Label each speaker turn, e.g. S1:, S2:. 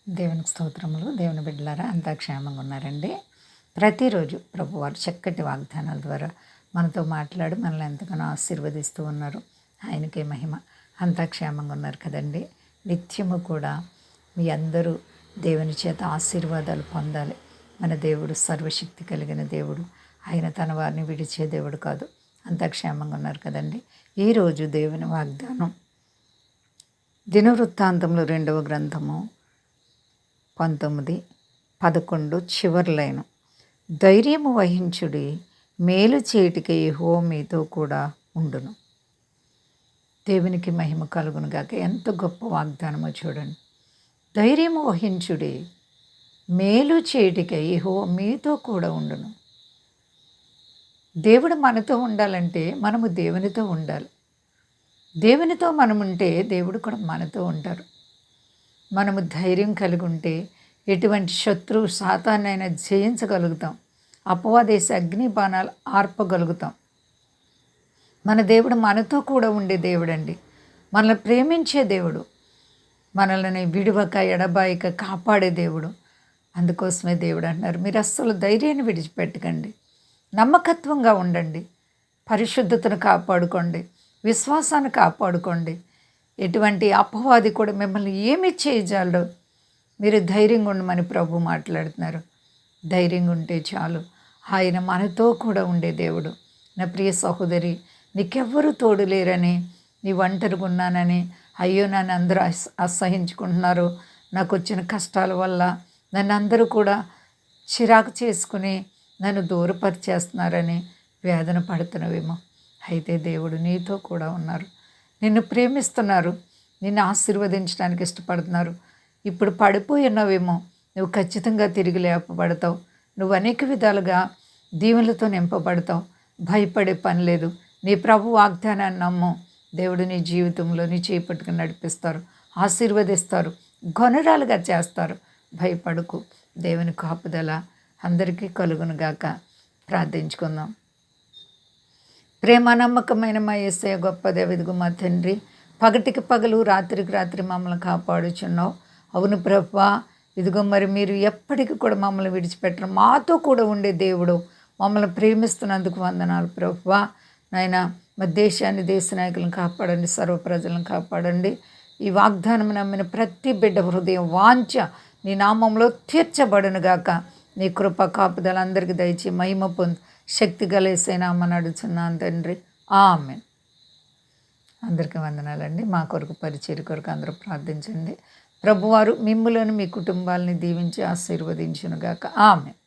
S1: దేవునికి స్తోత్రములు. దేవుని బిడ్డలారా అంతా క్షేమంగా ఉన్నారండి. ప్రతిరోజు ప్రభువారు చక్కటి వాగ్దానాల ద్వారా మనతో మాట్లాడి మనల్ని ఎంతగానో ఆశీర్వదిస్తూ ఉన్నారు. ఆయనకే మహిమ. అంతా క్షేమంగా ఉన్నారు కదండి. నిత్యము కూడా మీ అందరూ దేవుని చేత ఆశీర్వాదాలు పొందాలి. మన దేవుడు సర్వశక్తి కలిగిన దేవుడు. ఆయన తన వారిని విడిచే దేవుడు కాదు. అంతా క్షేమంగా ఉన్నారు కదండి. ఈరోజు దేవుని వాగ్దానం దినవృత్తాంతములు 2వ గ్రంథము 19:11 చివరి లైను. ధైర్యము వహించుడి, మేలు చేయుటకై యెహోవా మీతో కూడా ఉండును. దేవునికి మహిమ కలుగును గాక. ఎంత గొప్ప వాగ్దానమో చూడండి. ధైర్యము వహించుడి, మేలు చేయుటకై యెహోవా మీతో కూడా ఉండును. దేవుడు మనతో ఉండాలంటే మనము దేవునితో ఉండాలి. దేవునితో మనం ఉంటే దేవుడు కూడా మనతో ఉంటారు. మనము ధైర్యం కలిగి ఉంటే ఎటువంటి శత్రువు సాతాన్నైనా జయించగలుగుతాం. అపవాదేశ అగ్ని బాణాలు ఆర్పగలుగుతాం. మన దేవుడు మనతో కూడా ఉండే దేవుడండి. మనల్ని ప్రేమించే దేవుడు, మనల్ని విడువక ఎడబాయక కాపాడే దేవుడు. అందుకోసమే దేవుడు అంటున్నారు, మీరు అస్సలు ధైర్యాన్ని విడిచిపెట్టకండి, నమ్మకత్వంగా ఉండండి, పరిశుద్ధతను కాపాడుకోండి, విశ్వాసాన్ని కాపాడుకోండి. ఎటువంటి అపవాది కూడా మిమ్మల్ని ఏమి చేయజాలడు. మీరు ధైర్యంగా ఉండమని ప్రభు మాట్లాడుతున్నారు. ధైర్యంగా ఉంటే చాలు. ఆయన మనతో కూడా ఉండే దేవుడు. నా ప్రియ సహోదరి, నీకెవ్వరూ తోడు లేరని, నీ ఒంటరిగా ఉన్నానని, అయ్యో నన్ను అందరూ అసహించుకుంటున్నారు, నాకు వచ్చిన కష్టాల వల్ల నన్ను అందరూ కూడా చిరాకు చేసుకుని నన్ను దూరపరిచేస్తున్నారని వేదన పడుతున్నవేమో. అయితే దేవుడు నీతో కూడా ఉన్నారు. నిన్ను ప్రేమిస్తున్నారు, నిన్ను ఆశీర్వదించడానికి ఇష్టపడుతున్నారు. ఇప్పుడు పడిపోయి ఉన్నావేమో, నువ్వు ఖచ్చితంగా తిరిగి లేపబడతావు. నువ్వు అనేక విధాలుగా దీవెనలతో నింపబడతావు. భయపడే పని లేదు. నీ ప్రభు వాగ్దానాన్ని నమ్ము. దేవుడు నీ జీవితంలో నీ చేపట్టుకుని నడిపిస్తారు, ఆశీర్వదిస్తారు, గొనరాలుగా చేస్తారు. భయపడకు. దేవుని కాపుదల అందరికీ కలుగునుగాక. ప్రార్థించుకుందాం. ప్రేమ నమ్మకమైన మా యేసయ్య గొప్ప దేవిదిగు మా తండ్రి, పగటికి పగలు రాత్రికి రాత్రి మమ్మల్ని కాపాడుచున్నావు. అవును ప్రభువా, ఇదిగో మరి మీరు ఎప్పటికీ కూడా మమ్మల్ని విడిచిపెట్టరు. మాతో కూడా ఉండే దేవుడు, మమ్మల్ని ప్రేమిస్తున్నందుకు వందనాలు ప్రభువా. నాయన మా దేశాన్ని, దేశ నాయకులను కాపాడండి, సర్వ ప్రజలను కాపాడండి. ఈ వాగ్దానం నమ్మిన ప్రతి బిడ్డ హృదయం వాంఛ నీ నామంలో తీర్చబడునుగాక. నీ కృప కాపుదల అందరికీ దయచి మహిమ పొంది శక్తి గలేసే నామని అడుగుతున్నాను తండ్రి. ఆమేన్. అందరికీ వందనాలండి. మా కొరకు పరిచర్య కొరకు అందరూ ప్రార్థించండి. ప్రభువారు మిమ్ములను మీ కుటుంబాలని దీవించి ఆశీర్వదించునుగాక. ఆమేన్.